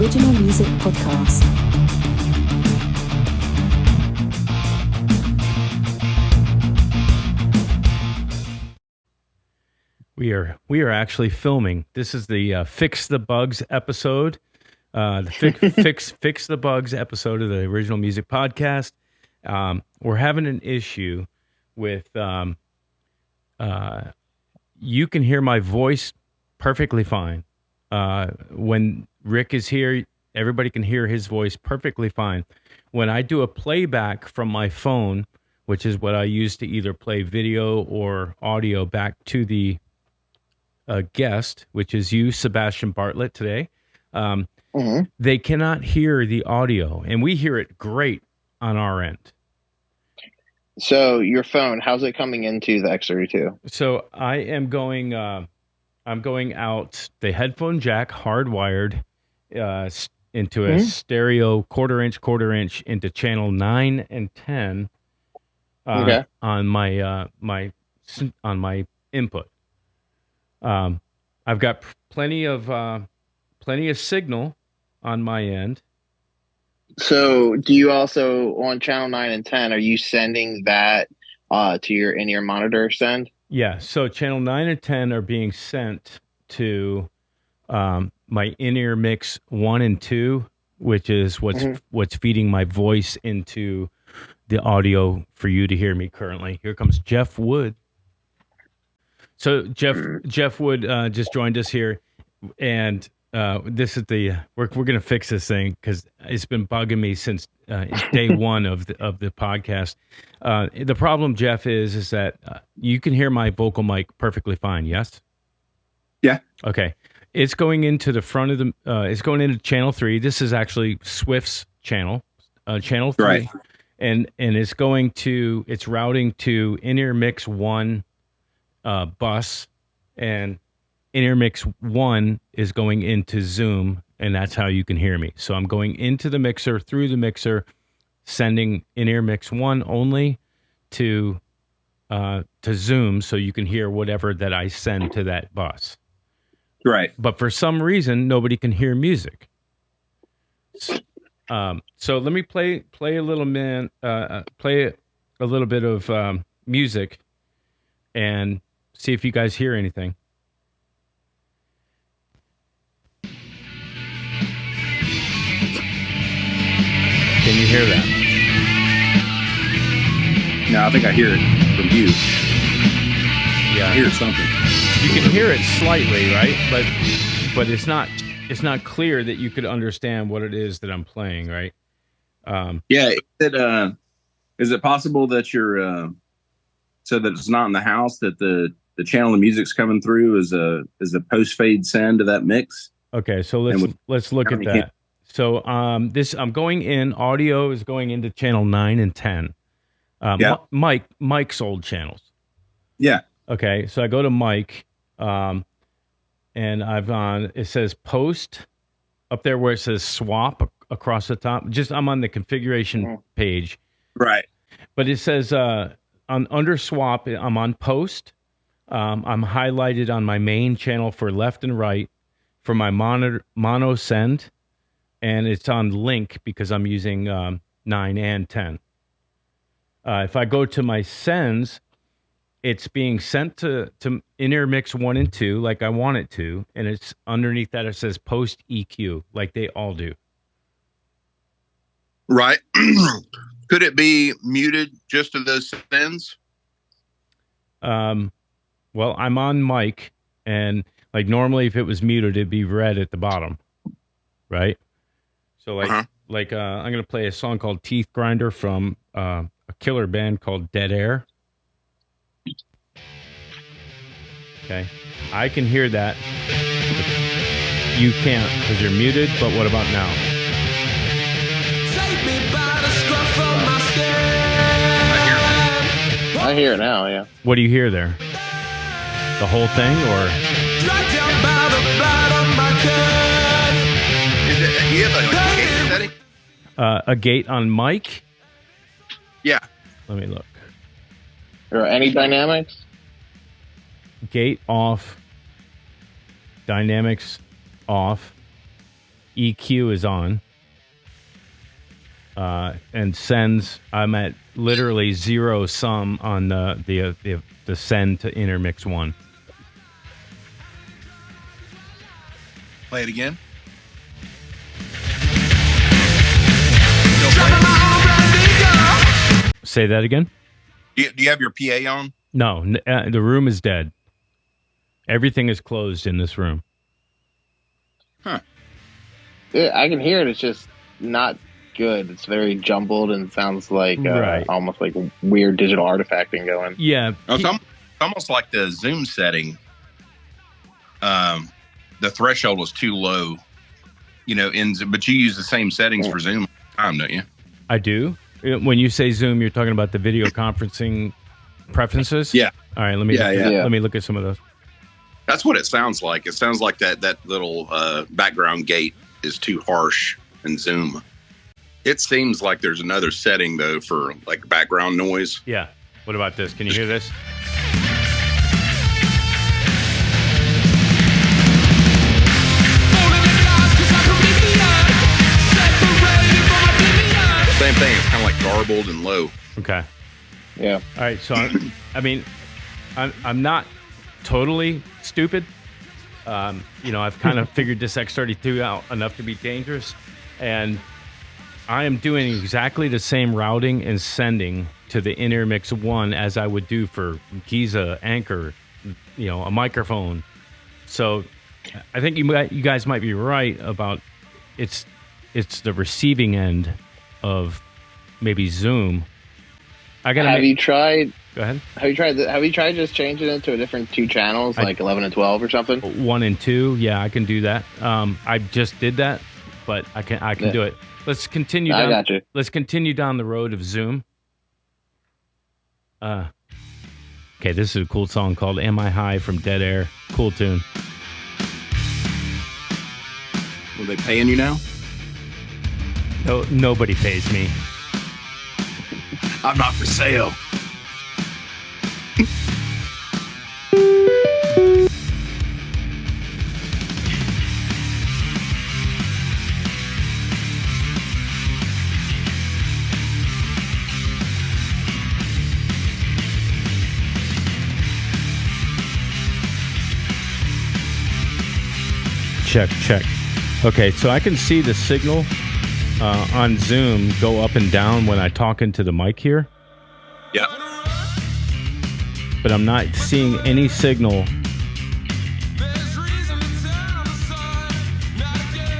original music podcast. We are actually filming. This is the Fix the Bugs episode. Fix the Bugs episode of the original music podcast. We're having an issue with you can hear my voice perfectly fine. When Rick is here, everybody can hear his voice perfectly fine. When I do a playback from my phone, which is what I use to either play video or audio back to the guest, which is you, Sebastian Bartlett, today, they cannot hear the audio, and we hear it great on our end. So your phone, how's it coming into the X32? So I am going. I'm going out the headphone jack, hardwired into a stereo quarter inch into channel 9 and 10 on my on my input. I've got plenty of signal on my end. So do you also, on channel 9 and 10, are you sending that to your in-ear monitor send? Yeah, so channel 9 and 10 are being sent to my in-ear mix 1 and 2, which is what's feeding my voice into the audio for you to hear me currently. Here comes Jeff Wood. So Jeff Wood just joined us here, and this is we're going to fix this thing because it's been bugging me since day one of the podcast. The problem, Jeff, is that you can hear my vocal mic perfectly fine. Yes. Yeah. Okay. It's going into the front of the. It's going into channel 3. This is actually Swift's channel, channel 3, right. And it's going to. It's routing to in-ear mix 1 bus, and in-ear mix 1 is going into Zoom, and that's how you can hear me. So I'm going into the mixer, through the mixer, sending in-ear mix 1 only to Zoom, so you can hear whatever that I send to that bus. Right. But for some reason, nobody can hear music. So let me play a little play a little bit of music, and see if you guys hear anything. Can you hear that? No, I think I hear it from you. Yeah, I hear something. You can hear it slightly, right? But it's not clear that you could understand what it is that I'm playing, right? Yeah. Is it possible that you're so that it's not in the house, that the channel of music's coming through is a post fade send to that mix? Okay, so let's look at that. So I'm going in. Audio is going into channel 9 and 10. Mike's old channels. Yeah. Okay, so I go to Mike, and I've on. It says post up there where it says swap across the top. I'm on the configuration page. Right. But it says under swap, I'm on post. I'm highlighted on my main channel for left and right for my mono send, and it's on link because I'm using 9 and 10. If I go to my sends, it's being sent to in-ear mix 1 and 2 like I want it to, and it's underneath that it says post EQ like they all do. Right. Could it be muted just to those sends? Well, I'm on mic, and like normally if it was muted, it'd be red at the bottom, right? So I'm going to play a song called Teeth Grinder from a killer band called Dead Air. Okay. I can hear that. You can't because you're muted, but what about now? I hear it now, yeah. What do you hear there? The whole thing, or? Do you have a gate setting? A gate on mic? Yeah. Let me look. Or any dynamics? Gate off. Dynamics off. EQ is on. And sends, I'm at literally 0 sum on the send to intermix 1. Play it again. Say that again? Do you have your PA on? No, the room is dead. Everything is closed in this room. Huh. Yeah, I can hear it. It's just not good. It's very jumbled and sounds like almost like weird digital artifacting going. Yeah. It's almost like the Zoom setting. The threshold was too low, but you use the same settings for Zoom all the time, don't you? I do. When you say Zoom, you're talking about the video conferencing preferences? Yeah. All right, let me look at some of those. That's what it sounds like. It sounds like that little background gate is too harsh in Zoom. It seems like there's another setting, though, for like background noise. Yeah. What about this? Can you hear this? Same thing. It's kind of like garbled and low. Okay. Yeah. All right. So, I'm not totally stupid. I've kind of figured this X32 out enough to be dangerous. And I am doing exactly the same routing and sending to the Intermix 1 as I would do for Giza, Anchor, a microphone. So I think you guys might be right about it's the receiving end of maybe Zoom. Have you tried? Go ahead. Have you tried just changing it to a different 2 channels, like 11 and 12 or something? 1 and 2, yeah, I can do that. I just did that, but I can do it. Let's continue. I got you. Let's continue down the road of Zoom. Okay, this is a cool song called "Am I High" from Dead Air. Cool tune. Are they paying you now? No, nobody pays me. I'm not for sale. Check. Okay, so I can see the signal on Zoom go up and down when I talk into the mic here. Yeah. But I'm not seeing any signal.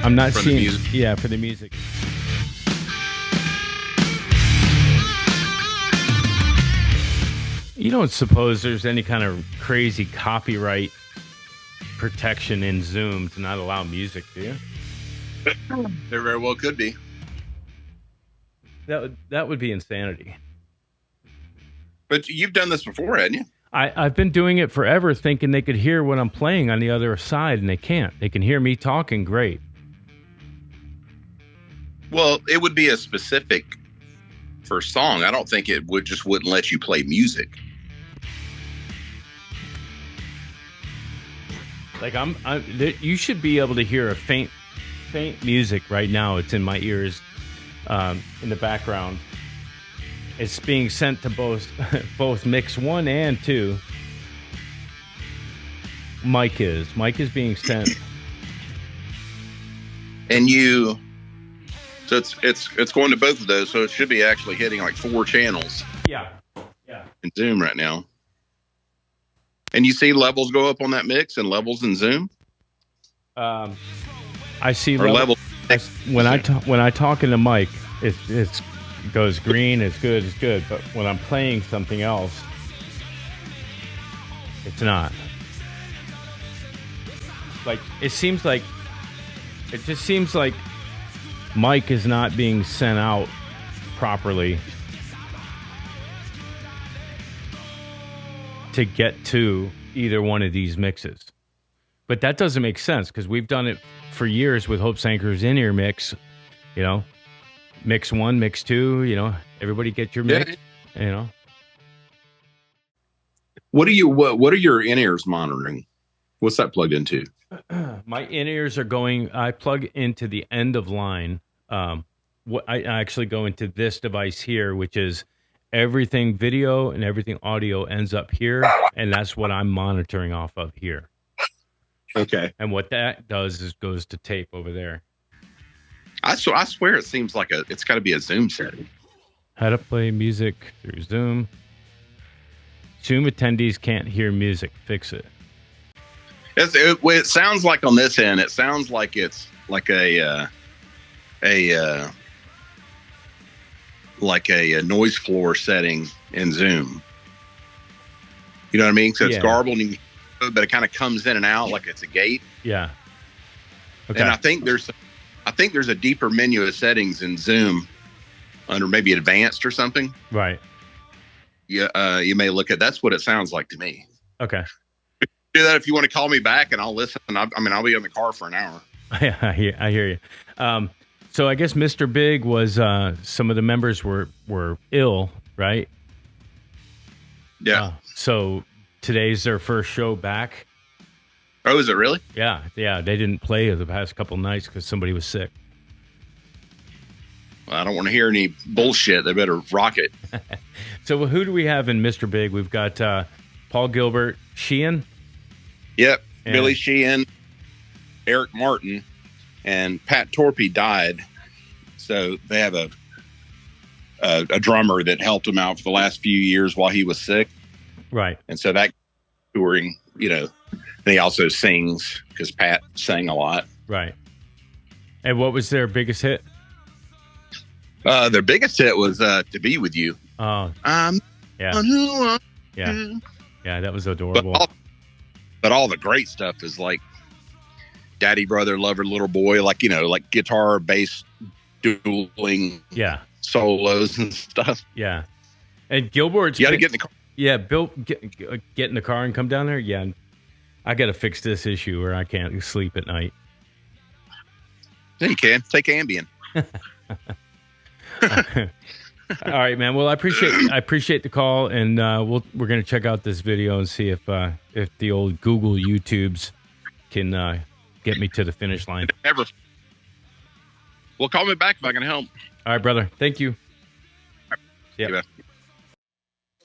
I'm not seeing. The music. Yeah, for the music. You don't suppose there's any kind of crazy copyright protection in Zoom to not allow music, do you? There very well could be. That would be insanity. But you've done this before, hadn't you? I've been doing it forever, thinking they could hear what I'm playing on the other side, and they can't. They can hear me talking great. Well, it would be a specific for song. I don't think it wouldn't let you play music. Like you should be able to hear a faint music right now. It's in my ears, in the background. It's being sent to both mix 1 and 2. Mike is being sent. And so it's going to both of those. So it should be actually hitting like 4 channels. Yeah. In Zoom right now. And you see levels go up on that mix and levels in Zoom? I see levels. When I talk in the mic, it goes green, it's good. But when I'm playing something else, it's not. Like it just seems like mic is not being sent out properly to get to either one of these mixes. But that doesn't make sense because we've done it for years with Hope's Anchor's in-ear mix, mix 1, mix 2, everybody get your mix, What are your in-ears monitoring? What's that plugged into? My in-ears are going, I plug into the end of line. I actually go into this device here, which is everything video and everything audio ends up here. And that's what I'm monitoring off of here. Okay. And what that does is goes to tape over there. I swear it seems like it's got to be a Zoom setting. How to play music through Zoom. Zoom attendees can't hear music. Fix it. It sounds like on this end, it sounds like it's like a noise floor setting in Zoom. You know what I mean? So it's garbled, but it kind of comes in and out like it's a gate. Yeah. Okay. And I think there's a deeper menu of settings in Zoom under maybe advanced or something. Right. Yeah. You may look at. That's what it sounds like to me. Okay. Do that if you want to call me back and I'll listen. I'll be in the car for an hour. I hear you. So I guess Mr. Big was some of the members were ill, right? Yeah. So today's their first show back. Oh, is it really? Yeah. They didn't play the past couple nights because somebody was sick. Well, I don't want to hear any bullshit. They better rock it. So who do we have in Mr. Big? We've got Paul Gilbert, Sheehan. Yep. Billy Sheehan, Eric Martin, and Pat Torpey died. So they have a drummer that helped him out for the last few years while he was sick. Right. And so that touring, and he also sings because Pat sang a lot. Right. And what was their biggest hit? Their biggest hit was "To Be With You." Oh, yeah. Yeah, that was adorable. But all the great stuff is like Daddy, Brother, Lover, Little Boy, like guitar, bass, dueling, solos and stuff. Yeah. And Gilbert's you got to get in the car. Yeah, Bill, get in the car and come down there. Yeah, I got to fix this issue where I can't sleep at night. Yeah, you can take Ambien. All right, man. Well, I appreciate the call, and we're going to check out this video and see if the old Google YouTubes can get me to the finish line. Never. Well, call me back if I can help. All right, brother. Thank you. Yeah.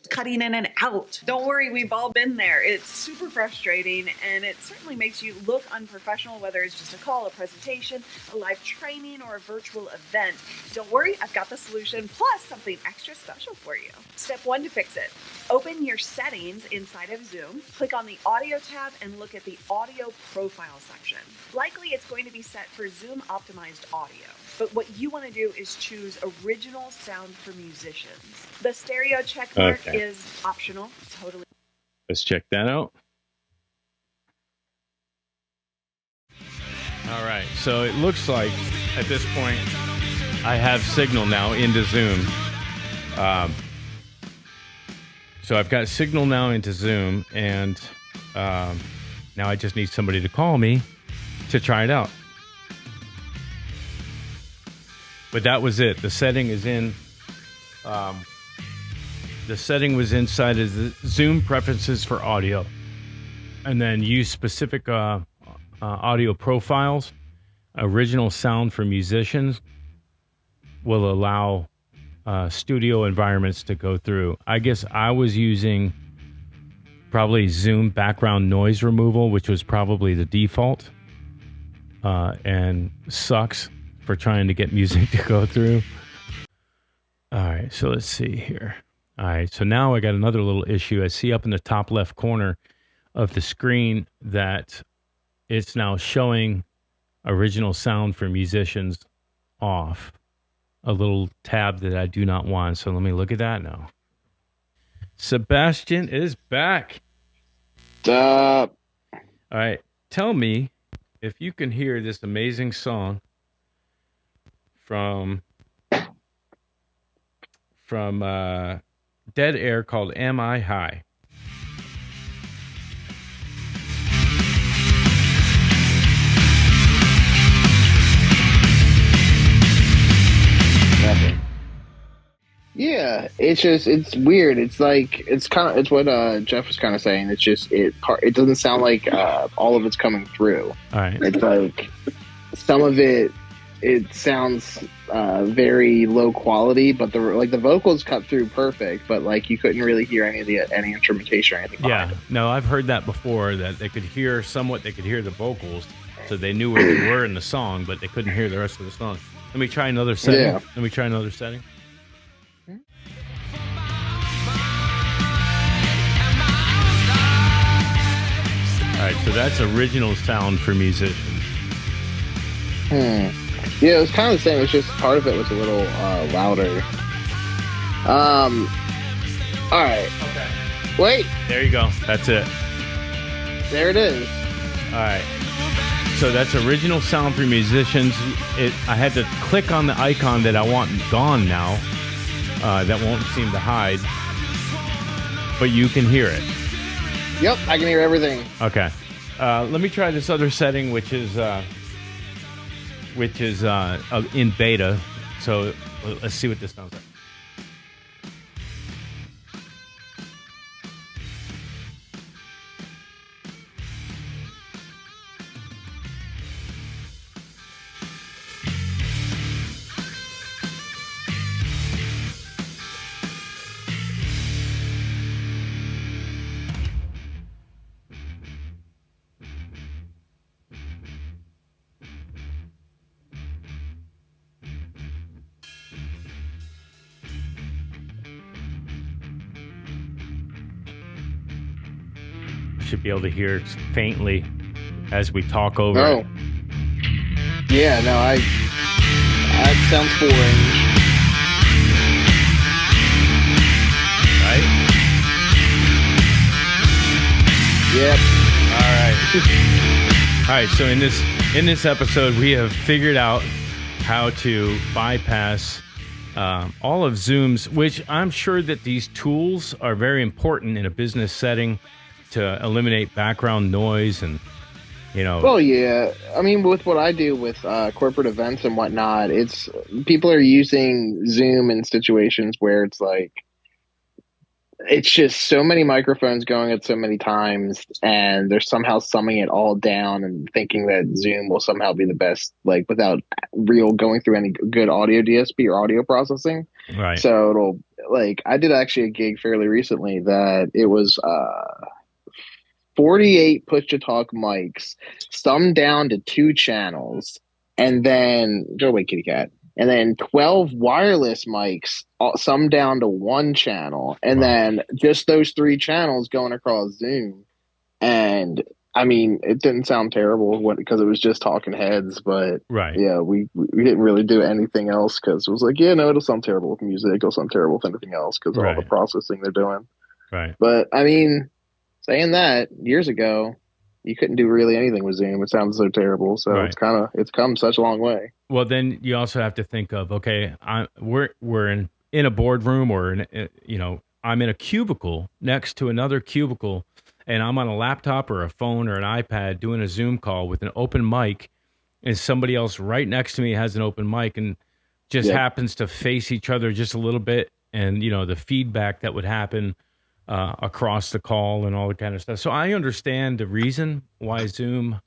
Cutting in and out. Don't worry, we've all been there. It's super frustrating, and it certainly makes you look unprofessional, whether it's just a call, a presentation, a live training, or a virtual event. Don't worry, I've got the solution, plus something extra special for you. Step 1 to fix it. Open your settings inside of Zoom, click on the audio tab, and look at the audio profile section. Likely it's going to be set for Zoom optimized audio, but what you want to do is choose original sound for musicians. The stereo check mark is optional. Totally. Let's check that out. All right. So it looks like at this point I have signal now into Zoom. So I've got signal now into Zoom, and now I just need somebody to call me to try it out. But that was it. The setting is in. The setting was inside of the Zoom preferences for audio, and then use specific audio profiles. Original sound for musicians will allow studio environments to go through. I guess I was using probably Zoom background noise removal, which was probably the default, and sucks for trying to get music to go through. All right, so let's see here. All right, so now I got another little issue. I see up in the top left corner of the screen that it's now showing original sound for musicians off. A little tab that I do not want. So let me look at that now. Sebastian is back. All right, tell me if you can hear this amazing song from Dead Air called Am I High? Yeah, Yeah, it's weird. It's like it's what Jeff was kind of saying. It's just it doesn't sound like all of it's coming through. All right. It's like some of it sounds very low quality, but the vocals cut through perfect. But like you couldn't really hear any instrumentation or anything. Yeah, no, I've heard that before. That they could hear the vocals, so they knew where they were in the song, but they couldn't hear the rest of the song. Let me try another setting. Yeah. Let me try another setting. All right, so that's original sound for musicians. Yeah, it was kind of the same. It's just part of it was a little louder. All right. Okay. Wait. There you go. That's it. There it is. All right. So that's original sound for musicians. I had to click on the icon that I want gone now. That won't seem to hide. But you can hear it. Yep, I can hear everything. Okay. Let me try this other setting, which is in beta. So let's see what this sounds like. Should be able to hear it faintly as we talk over it. Yeah, no, that sounds boring. Right? Yep. All right, so in this episode, we have figured out how to bypass all of Zoom's, which I'm sure that these tools are very important in a business setting to eliminate background noise and, Well, yeah. I mean, with what I do with corporate events and whatnot, it's people are using Zoom in situations where it's like, it's just so many microphones going at so many times, and they're somehow summing it all down and thinking that Zoom will somehow be the best, like without going through any good audio DSP or audio processing. Right. So it'll I did actually a gig fairly recently that it was 48 push-to-talk mics, summed down to 2 channels, and then go away, kitty cat. And then 12 wireless mics, summed down to 1 channel, and then just those 3 channels going across Zoom. And I mean, it didn't sound terrible because it was just talking heads, but yeah, we didn't really do anything else because it was like, yeah, no, it'll sound terrible with music, it'll sound terrible with anything else because of all the processing they're doing. Right. But I mean, saying that, years ago, you couldn't do really anything with Zoom. It sounds so terrible. So it's come such a long way. Well, then you also have to think of, okay, we're in a boardroom or I'm in a cubicle next to another cubicle, and I'm on a laptop or a phone or an iPad doing a Zoom call with an open mic, and somebody else right next to me has an open mic and just happens to face each other just a little bit, and the feedback that would happen across the call and all that kind of stuff. So I understand the reason why Zoom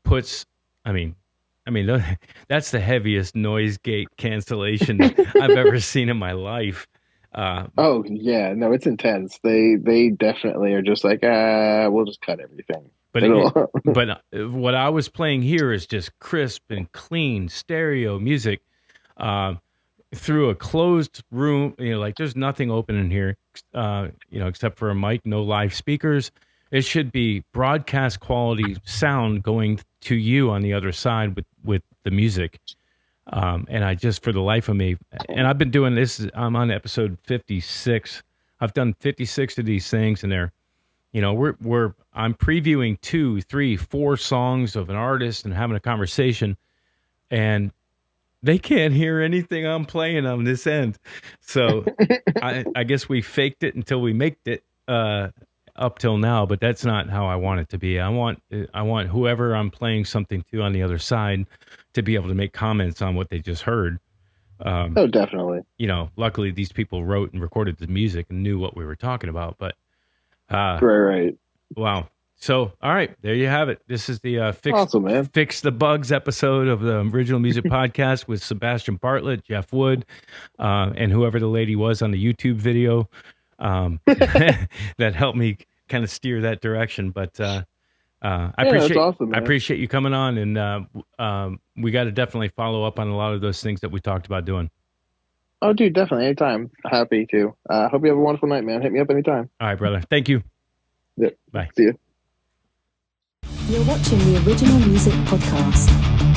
puts, that's the heaviest noise gate cancellation I've ever seen in my life. Oh yeah, no, it's intense. They definitely are just like, we'll just cut everything. But what I was playing here is just crisp and clean stereo music through a closed room. There's nothing open in here, except for a mic, no live speakers. It should be broadcast quality sound going to you on the other side with the music. And I just, for the life of me, and I've been doing this, I'm on episode 56. I've done 56 of these things, and they're, I'm previewing 2, 3, 4 songs of an artist and having a conversation, and they can't hear anything I'm playing on this end. So I guess we faked it until we made it up till now, but that's not how I want it to be. I want whoever I'm playing something to on the other side to be able to make comments on what they just heard. Oh, definitely. You know, luckily these people wrote and recorded the music and knew what we were talking about. But Right. wow. So, all right, there you have it. This is the Awesome, man. Fix the Bugs episode of the Original Music Podcast with Sebastian Bartlett, Jeff Wood, and whoever the lady was on the YouTube video that helped me kind of steer that direction. But I appreciate awesome, I man. appreciate you coming on, and we got to definitely follow up on a lot of those things that we talked about doing. Oh, dude, definitely. Anytime. Happy to. Hope you have a wonderful night, man. Hit me up anytime. All right, brother. Thank you. Yep. Bye. See you. You're watching the Original Music Podcast.